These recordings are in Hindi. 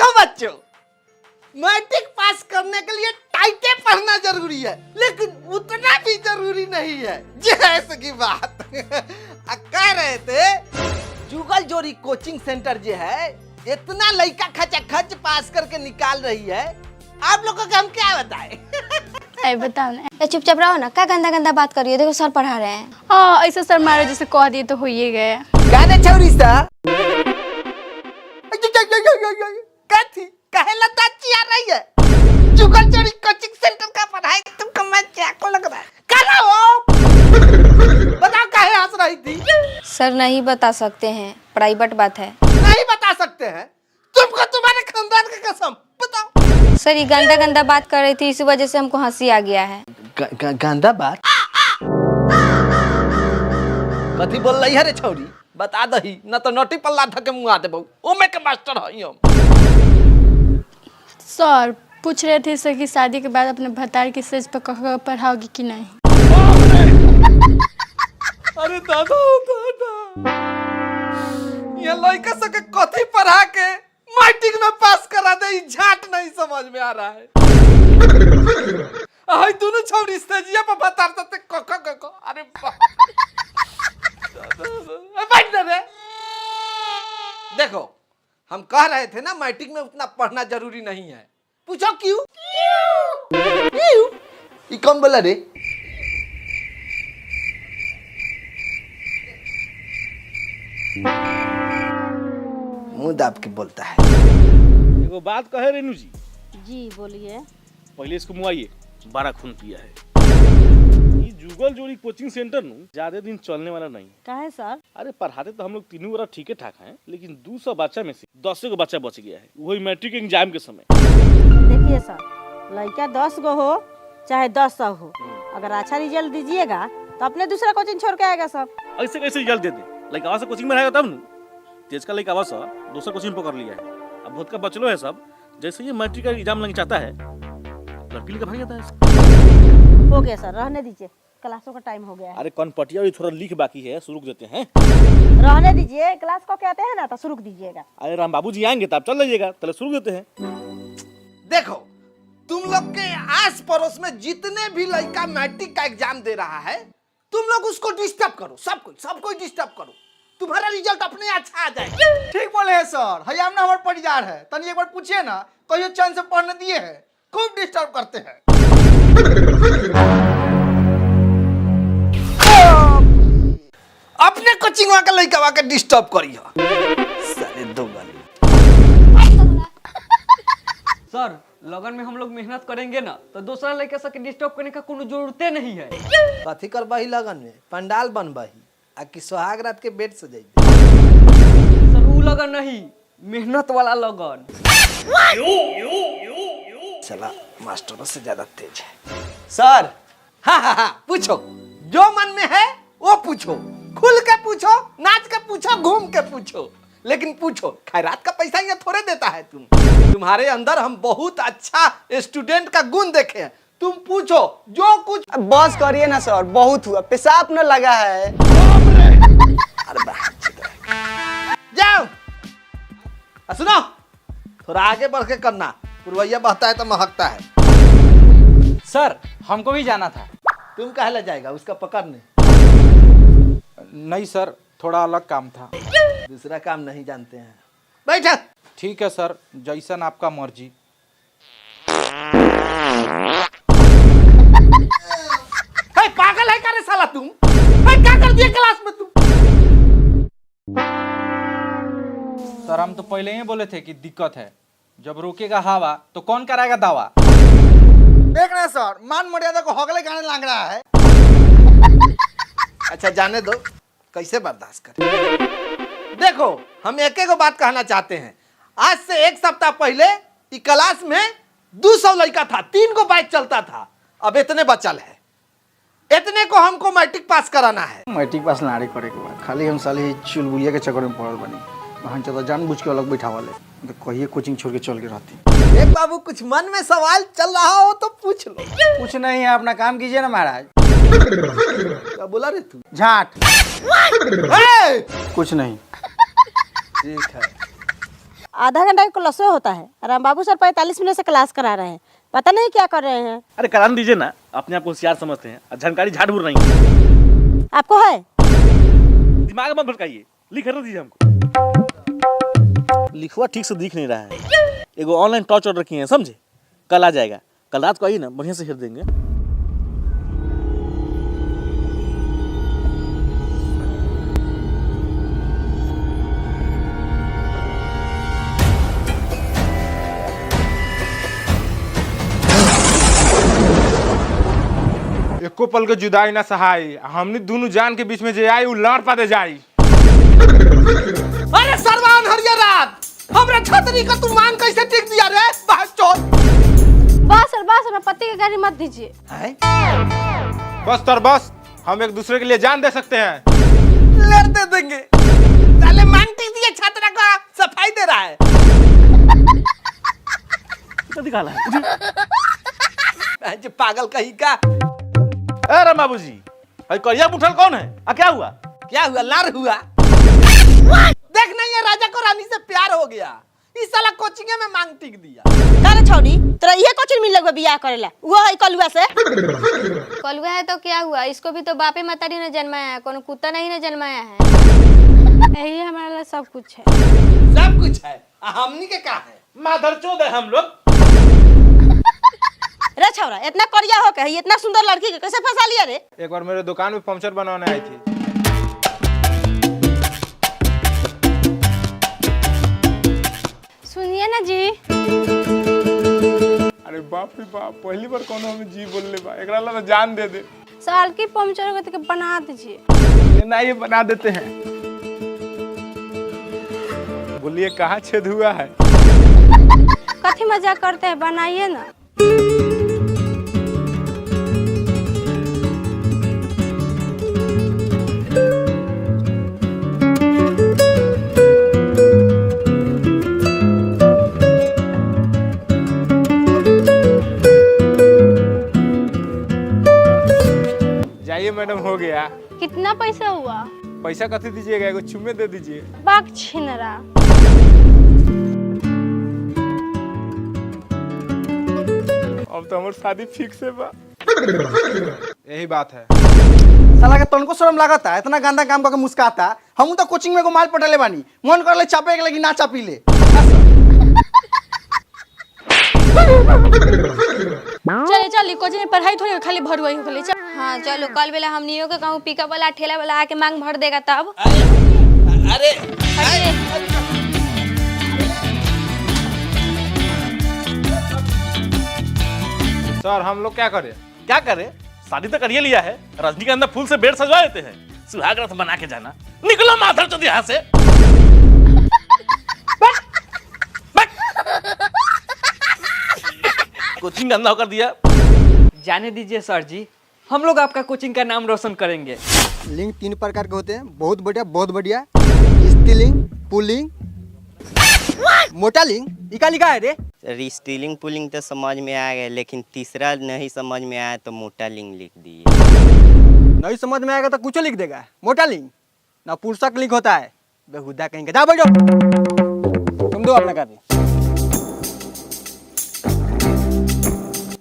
देखो बच्चों, मैट्रिक पास करने के लिए टाइटे पढ़ना जरूरी है, लेकिन उतना भी जरूरी नहीं है। जैसे की बात कह रहे थे, जुगल जोड़ी कोचिंग सेंटर जो है इतना लड़का खच पास करके निकाल रही है, आप लोगों को हम क्या बताएं? अरे बताओ ना, चुपचाप रहो ना, क्या गंदा गंदा बात कर रही हो? देखो सर पढ़ा रहे हैं। हाँ ऐसा सर मारो जैसे कह दिए तो हो ही गए। गाने छौरी सा कथी कहे लताची आ रही है? जुगल जोड़ी कोचिंग सेंटर का पढ़ाई तुमको मजाक को लग रहा है? करो बताओ काहे हंस रही थी? सर नहीं बता सकते हैं, प्राइवेट बात है। नहीं बता सकते हैं? तुमको तुम्हारे खानदान की कसम, बताओ। सर ये गंदा गंदा बात कर रही थी, इसी वजह से हमको हंसी आ गया है। गंदा बात? कथी बोल रही है रे छौरी? बता दही, न तो नोटी पल्ला धके मुंह आ देबो। ओमे के मास्टर हई हम। सर पूछ रहे थे सर की शादी के बाद अपने भतार की सेज पर पढ़ाओगी कि नहीं? अरे दादा ये लड़का सके कथी पढ़ा के मैट्रिक में पास करा दे, झाट नहीं समझ में आ रहा है। हाय दोनों छौरी स्टेजिया पर बता सकते कक अरे बैठ रे। देखो हम कह रहे थे ना मैट्रिक में उतना पढ़ना जरूरी नहीं है। पूछो क्यों? ये कौन बोला रे? मुंह दाब के बोलता है। एगो बात कहे रेनू जी। जी बोलिए। पहले इसको मुआइए, 12 खून पिया है। ये जुगल जोड़ी कोचिंग सेंटर नु ज्यादा दिन चलने वाला नहीं। काहे सर? अरे पढ़ाते तो हम लोग तीनों बार ठीक ठाक हैं, लेकिन 200 बच्चा में से 10 गो बच्चा बच गया है, वही मैट्रिक एग्जाम के समय। देखिए सर, लड़का 10 गो हो चाहे 10 हो, अगर अच्छा रिजल्ट दीजिएगा तो अपने दूसरा कोचिंग छोड़ के आएगा सर। ऐसे कैसे रिजल्ट दे दे? लाइक आवाज से कोचिंग में रहेगा तब नु। तेज का लाइक आवाज सा दूसरा कोचिंग पकड़ लिया है, अब बहुत का बचलो है सब। जैसे ये मैट्रिक का एग्जाम लग जाता है, लड़की लेकर भाग जाता है। हो गया सर, रहने दीजिए, क्लासों का टाइम हो गया है। अरे कौन पटिया भी थोड़ा लिख बाकी है, शुरू देते हैं। रहने दीजिए, क्लास को कहते हैं ना तो शुरू दीजिएगा। अरे राम बाबू जी आएंगे तब चल जाइएगा, पहले शुरू देते हैं। देखो तुम लोग के आस पड़ोस में जितने भी लड़का मैट्रिक का एग्जाम दे रहा है, तुम लोग उसको डिस्टर्ब करो, सबको डिस्टर्ब करो, तुम्हारा रिजल्ट अपने अच्छा आ जाएगा। ठीक बोले हैं सर, हयाम ना हमारे परिवार है, तनी एक बार पूछिए ना, कहियो चैन से पढ़ने दिए हैं, खूब डिस्टर्ब करते हैं। अपने कोचिंग का लड़का वाके डिस्टर्ब करियो साले दो गाली। सर लगन में हम लोग मेहनत करेंगे ना तो दूसरा लड़का सबके डिस्टर्ब करने का कोई जरूरत नहीं है। कथी करबाही लगन में? पंडाल बनबाही आ कि सुहाग रात के बेड सजाई? सर वो लगन नहीं, मेहनत वाला लगन। चला मास्टरों से ज्यादा तेज है। सर हाँ पूछो, जो मन में है वो पूछो, खुल के पूछो, नाच के पूछो, घूम के पूछो, लेकिन पूछो। खैरात का पैसा ये थोड़े देता है तुम्हारे अंदर हम बहुत अच्छा स्टूडेंट का गुण देखे हैं। तुम पूछो जो कुछ। बस करिए ना सर, बहुत हुआ, पेशाब न लगा है। अरे जाओ सुनो, थोड़ा आगे बढ़ के करना, पुरवैया बहता है तो महकता है। सर हमको भी जाना था। तुम कहाँ ले जाएगा उसका पकड़ने? नहीं सर, थोड़ा अलग काम था। दूसरा काम नहीं जानते हैं? बैठा। ठीक है सर, जैसन आपका मर्जी। पागल है क्या रे साला तुम? क्या कर दिया क्लास में तुम? सर हम तो पहले ही बोले थे कि दिक्कत है, जब रोकेगा हवा तो कौन कराएगा दावा। देख रहे हैं सर, मान मर्यादा को हगले गाने लग रहा है। अच्छा जाने दो, कैसे बर्दाश्त करें। देखो हम एक बात कहना चाहते हैं, आज से 1 सप्ताह पहले इस क्लास में 200 लड़का था, 3 को बैच चलता था, अब इतने बचल है। इतने को हमको मैट्रिक पास कराना है। मैट्रिक पास लाड़े करे के बाद खाली हम साले चुलबुलिया के चक्कर में पड़ल बनी। वहाँ चलो जानबूझ के अलग बैठावा ले, तो कहिए कोचिंग छोड़ के चल के रहती। एक बाबू कुछ मन में सवाल चल रहा हो तो पूछ लो। कुछ नहीं है, अपना काम कीजिए ना महाराज। क्या बोला रे तू? झाट। ए! कुछ नहीं। ठीक है। आधा घंटा का क्लास होता है, राम बाबू सर 45 मिनट से क्लास करा रहे हैं, पता नहीं क्या कर रहे हैं। अरे कराने दीजिए ना, अपने आप को होशियार समझते हैं और जानकारी झाड़ भूर नहीं है। आपको है? दिमाग मत भटकाइए, लिख कर दीजिए हमको। लिखवा ठीक से दिख नहीं रहा है। एगो ऑनलाइन टॉर्च ऑर्डर किए हैं, समझे? कल आ जाएगा, कल रात को आइए ना, बढ़िया से हेर देंगे। एको पल के जुदाई ना सहाई, हमनी दोनों जान के बीच में जे आई उ लाड़ पाते जाई। अरे सरवान हरियरात, हमरा छतरी का तू मांग कैसे टिक दिया रे बहचोद। बस सर पति की गाड़ी मत दीजिए। बस तर बस, हम एक दूसरे के लिए जान दे सकते हैं। लड़ते देंगे, साले मांग टिक दिए, छतरा का सफाई दे रहा है। कितना दिखाला है जो पागल कहीं का। ए राम बाबू जी, भाई करिया मुठल कौन है? क्या हुआ? क्या हुआ? लार हुआ। देख नहीं है, राजा को रानी से प्यार हो गया, इस साला कोचिंग में मांग टिक दिया। अरे छौड़ी, तेरा ये कोचिंग मिल लगवा बियाह करेला, वो है कलुआ से। कलुआ है तो क्या हुआ, इसको भी तो बापे मतारी ने जन्माया है, कोनो कुत्ता नहीं ने जन्माया है। यही हमारे लिए सब कुछ है। सब कुछ है, हमनी के का है? माधरचोद है हम लोग। रे छौरा, इतना करिया हो के इतना सुंदर लड़की के कैसे फंसा लिया रे? एक बार मेरे दुकान में पंचर बनवाने आई थी। सुनिए ना जी। अरे बाप रे बाप, पहली बार कोनो हमें जी बोल ले बा, एकरा ला जान दे दे। साल की पंचर हो गई तो बना दीजिए। ना ये बना देते हैं। बोलिए कहाँ छेद हुआ है? कथी मजाक करते हैं, बनाइए ना। जाइए मैडम, हो गया। कितना पैसा हुआ? पैसा कथी दीजिएगा, एगो चुम्मे दे दीजिए। बाक छिनरा। अब तो हमारी शादी फिक्स है बा। यही बात है। साला के तनको शर्म लागता, इतना गंदा काम करके मुस्काता। हम तो कोचिंग में को माल पटले बानी, मन करले चापे के लगी ना चापी ले। चले चल, कोचिंग में पढ़ाई थोड़ी खाली भरुआई हो गई। हाँ चलो, कल बेला हमनियों के कहूँ पिकअप वाला ठेला वाला आके मांग भर देगा तब। अरे सर हम लोग क्या करें? क्या करे? शादी तो करिए लिया है, रजनी के अंदर फूल से बेड सजवा देते हैं, सुहाग रात बना के जाना। निकलो माधरचोद यहाँ से। कोचिंग गंदा होकर दिया। जाने दीजिए सर जी, हम लोग आपका कोचिंग का नाम रोशन करेंगे। लिंग 3 प्रकार के होते हैं, बहुत बढ़िया। स्त्रीलिंग, पुल्लिंग, मोटा लिंग। इका लिखा है रे। स्त्रीलिंग पुल्लिंग तो समझ में आ गया, लेकिन तीसरा नहीं समझ में आया तो मोटा लिंग लिख दिए। नहीं समझ में आएगा तो कुछ लिख देगा। मोटा लिंग ना पुरुषक लिंग होता है, बेहुदा कहीं का। जा बैठो, तुम दो अपना कापी।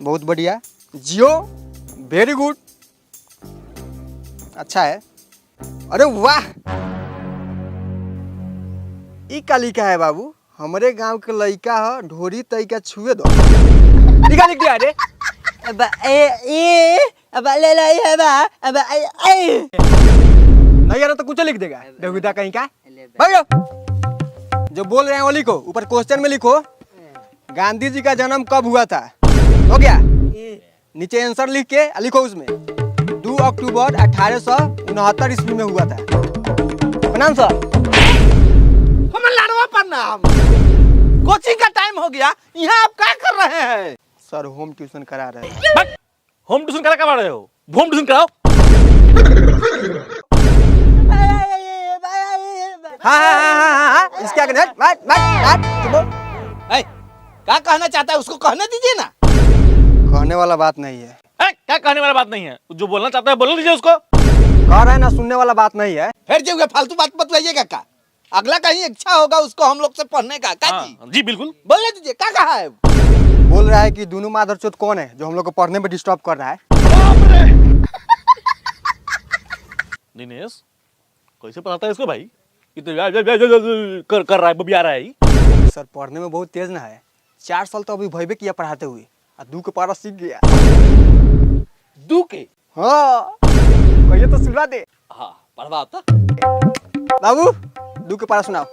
बहुत बढ़िया, जियो, वेरी गुड, अच्छा है। अरे वाह, ई का लिखा है बाबू, हमारे गांव के लड़का है, ढोरी तरीका छुए दो। लिखा लिख दिया रे। अब ले ले है बा, अब नहीं यार तो कुछ लिख देगा, बेहुदा कहीं का। बैठो, जो बोल रहे हैं वो लिखो, ऊपर क्वेश्चन में लिखो गांधी जी का जन्म कब हुआ था। हो गया? नीचे आंसर लिख के लिखो उसमें 2 अक्टूबर 1869 ईस्वी में हुआ था। प्रणाम सर। हमें लाडवा प्रणाम। कोचिंग का टाइम हो गया, यहाँ आप क्या कर रहे हैं? सर होम ट्यूशन करा रहे हैं। होम ट्यूशन करा कमा रहे हो? होम ट्यूशन कराओ। हाँ, इसके आगे क्या कहना चाहता है उसको कहने दीजिए ना। कहने वाला बात नहीं है। क्या कहने वाला बात नहीं है? जो बोलना चाहता है बोल लीजिए उसको। कह रहे हैं ना, सुनने वाला बात नहीं है। फिर जो फालतू बात बताइएगा का? अगला कहीं इच्छा होगा उसको हम लोग से पढ़ने का क्या जी? हाँ, जी बिल्कुल। बोलने दीजिए क्या कहा है? बोल रहा है कि दोनों मादरचोद कौन है जो हम लोग को पढ़ने में डिस्टर्ब कर रहा है। दिनेश कैसे पढ़ाता है इसको भाई? ये तो कर रहा है, बबिया रहा है। सर पढ़ने में बहुत तेज ना है, 4 साल तो अभी भयबे किया पढ़ाते हुए, और 2 के पारा सीख गया। 2 के? हाँ कहिए तो सुनवा दे। हाँ पढ़वा होता। बाबू 2 के पारा सुनाओ।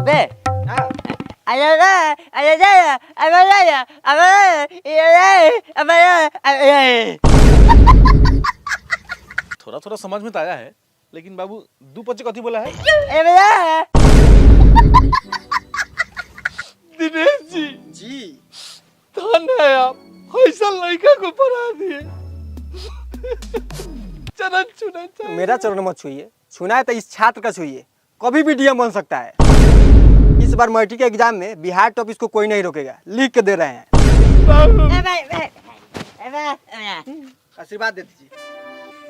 बे थोड़ा थोड़ा समझ में तो आया है, लेकिन बाबू 2 पच्चे कथी बोला है? दिनेश जी जी धन है आप, ऐसा लड़का को पढ़ा दिए। चरण छूना चाहिए। मेरा चरण मत छुइए, छूना है तो इस छात्र का छुइए, कभी भी डीएम बन सकता है। इस बार मैट्रिक के एग्जाम में बिहार टॉप इसको कोई नहीं रोकेगा, लिख के दे रहे हैं। आशीर्वाद दे दीजिए।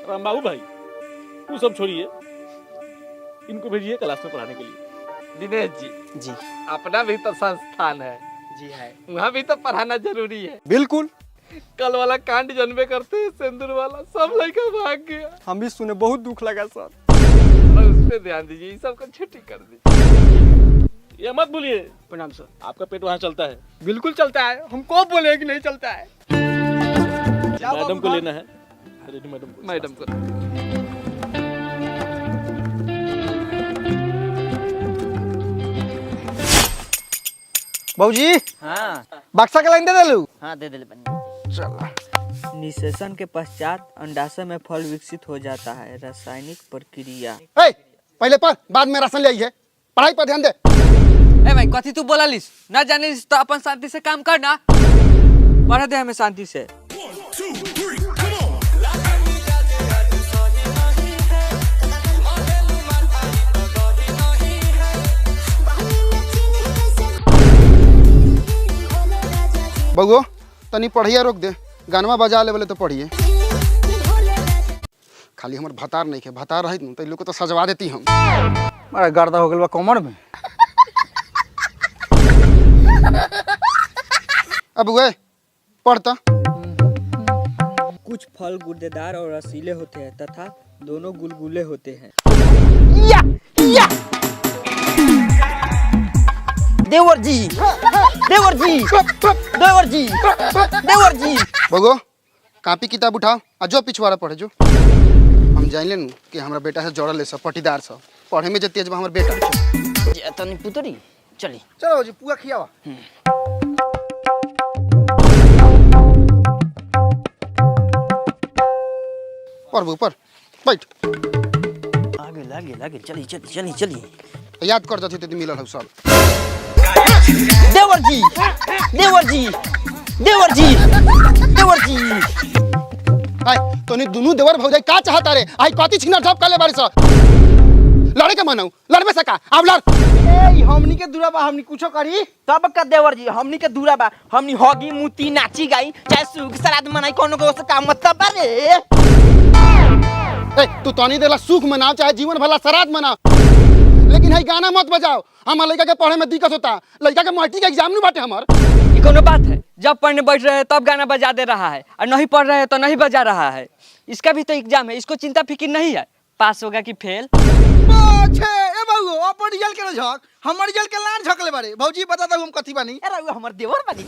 राम बाबू भाई वो सब छोड़िए, इनको भेजिए क्लास में पढ़ाने के लिए। दिनेश जी जी अपना भी तो संस्थान है जी है, वहाँ भी तो पढ़ाना जरूरी है। बिल्कुल। कल वाला कांड जन्मे करते हैं सिंदूर वाला, सब लड़का भाग गया। हम भी सुने, बहुत दुख लगा सर। थोड़ा उस पे ध्यान दीजिए, ये सब को छुट्टी कर दीजिए। ये मत बोलिए, प्रणाम सर। आपका पेट वहाँ चलता है। बिल्कुल चलता है, हमको बोले कि नहीं चलता है। मैडम को लेना है। अरे मैडम को। बाबूजी हाँ बक्सा के लाइन दे देलू। हाँ दे दे निषेचन के पश्चात अंडाशय में फल विकसित हो जाता है। रासायनिक प्रक्रिया। पहले पढ़, बाद में राशन ले आई है। पढ़ाई पर ध्यान दे। ए भाई कथी तू बोला लिस ना जाने लिस तो अपन शांति से काम करना, पढ़ दे हमें शांति से। बगो तनी पढ़िया रोक दे, गानवा बजा ले बोले तो पढ़िए। खाली हमार भतार नहीं है, भतार रही तो लोग को तो सजवा देती हम। अरे गर्दा हो गया कमर में। अब वे पढ़ता। कुछ फल गुर्देदार और रसीले होते हैं तथा दोनों गुलगुले होते हैं। देवर जी, देवर जी, देवर जी, देवर जी। बगो कॉपी किताब उठाओ और जो पिछवाड़ा पढ़े जो। हम जान लेनु कि हमारा बेटा से जोड़ल है, सब पटीदार सब पढ़े में जो तेज बा हमारा बेटा। तनी पुतरी चली। चलो जी पुआ खियावा। पढ़ बू पढ़, बैठ। आगे लागे लागे चली चली चली चली। याद कर जाती तो मिलल है सब। देवर जी, देवर जी, देवर जी, देवर जी। आय तोनी दोनों देवर भौजाई का चाहता रे? आई कथी छिना झप काले बारी स लड़े के मनऊ, लड़बे सका अब लड़। ए हमनी के दूरा बा, हमनी कुछो करी तब का देवर जी। हमनी के दूरा बा, हमनी होगी मुती नाची गाई चाहे सुख श्राद्ध मनाई, कोनो को से काम मतलब बा रे। ए तू तनी देला सुख मनाओ चाहे जीवन भला श्राद्ध मनाओ, लेकिन है गाना मत बजाओ। हमार लड़का के पढ़े में दिक्कत होता, लड़का के मैट्रिक एग्जाम नहीं बाटे हमार। ये कोनो बात है? जब पढ़ने बैठ रहे हैं तब गाना बजा दे रहा है, और नहीं पढ़ रहे हैं तो नहीं बजा रहा है। इसका भी तो एग्जाम है, इसको चिंता फिक्र नहीं है पास होगा कि फेल। अच्छे ए बाबू अपन रिजल्ट के झक, हमर रिजल्ट के लान झकले बारे। भौजी बता दो हम कथी बानी। अरे वो हमर देवर बानी।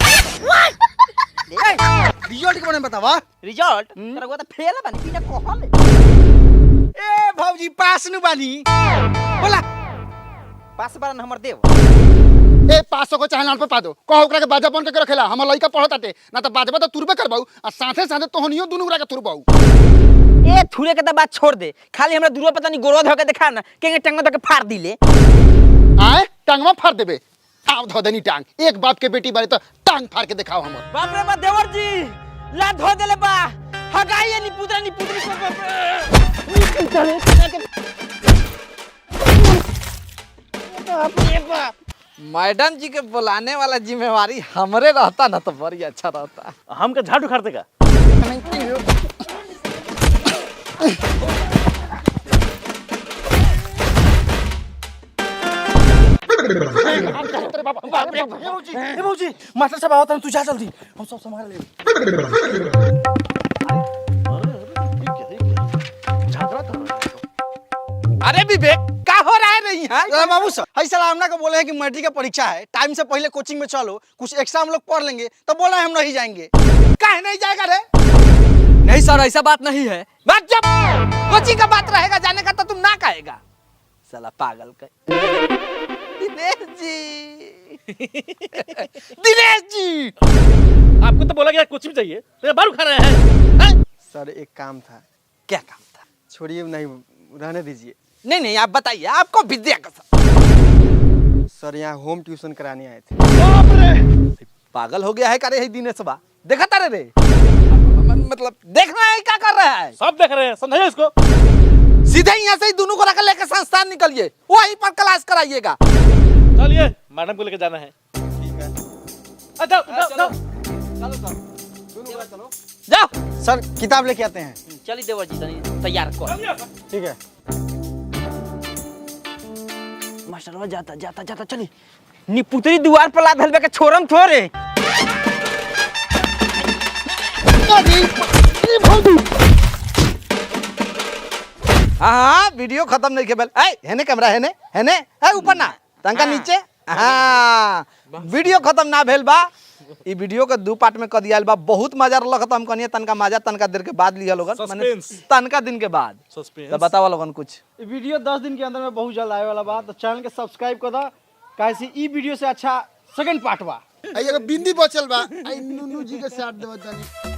रिजल्ट के बारे में बतावा। रिजल्ट अरे वो तो फेल बानी बिना कहले। ए भौजी पास नु बानी। बोला पास बारन हमर देव। ए 500 को चाहे लान पे पा दो, कहो ओकरा के बाजा बन के रखेला। हमर लड़का पढ़ताटे ना तो बाजबा तो तुरबे करबाऊ, और साथे साथे तोहनियो दुनु ओकरा के तुरबाऊ। ए थूरे के तो बात छोड़ दे, खाली हमरा दूर पता नहीं गोरो धो के दिखा ना, केंगे टंगवा धो के फाड़ दिले। आए टांगवा फाड़ देबे, आव धो देनी टांग। एक बाप के बेटी बारे तो टांग फाड़ के दिखाओ हमर। बाप रे बा देवर जी, ला धो देले बा। हगाई नी पुत्रा नी पुत्री को। मैडम जी के बुलाने वाला जिम्मेवारी हमरे रहता ना तो बड़ी अच्छा रहता। हम का झाड़ू खाते का? तेरे बाप बाप रे ए बाबूजी मास्टर साहब आवत तू जा जल्दी हम सब संभाल ले अरे विवेक क्या हो रहा है नहीं है अरे बाबू सर ऐसा हमना को बोले हैं कि मैट्रिक का परीक्षा है, टाइम से पहले कोचिंग में चलो, कुछ एक्स्ट्रा हम लोग पढ़ लेंगे, तो बोला है हम नहीं जाएंगे। काहे नहीं जाएगा रे? नहीं सर ऐसा बात नहीं है। बात जब कोचिंग का बात रहेगा जाने का तो तुम ना कहेगा। साला पागल का। दिनेश जी दिनेश जी आपको तो बोला गया कोचिंग चाहिए तो बारू खा रहे हैं। सर एक काम था। क्या काम था? छोड़िए, नहीं रहने दीजिए। नहीं नहीं आप बताइए, आपको विद्या का सर यहाँ होम ट्यूशन कराने आए थे। पागल हो गया है करे है दिनेश बा। देखा तारे रे मतलब देखना है क्या कर रहा है? सब देख रहे हैं, समझाइए इसको। सीधे यहाँ से ही दोनों को रख लेकर संस्थान निकलिए, वहीं पर क्लास कराइएगा। चलिए मैडम को लेकर जाना है। ठीक है जाओ जाओ चलो। जाओ सर किताब लेके आते हैं। चलिए देवर जी तैयार कर। ठीक है। मास्टर जाता जाता जाता चली निपुतरी दीवार पर लाद हलवे के छोरम थोरे। हाँ वीडियो खत्म नहीं के बेल हेने कैमरा हेने ऊपर ना तंका नीचे। हाँ वीडियो खत्म ना भेल बा। ई वीडियो के 2 पार्ट में कर दिया बा। बहुत मजा लगत हम कनिए तनका मजा तनका देर के बाद लिया लोगन, माने तनका दिन के बाद। तो बतावा लोगन कुछ। वीडियो 10 दिन के अंदर में बहुत जल्द आए वाला बा, तो चैनल के सब्सक्राइब कर दा, काहे ई वीडियो से अच्छा सेकंड पार्ट बा। आई एगो बिंदी बचल बा, आई नुनू जी के साथ देवत जानी।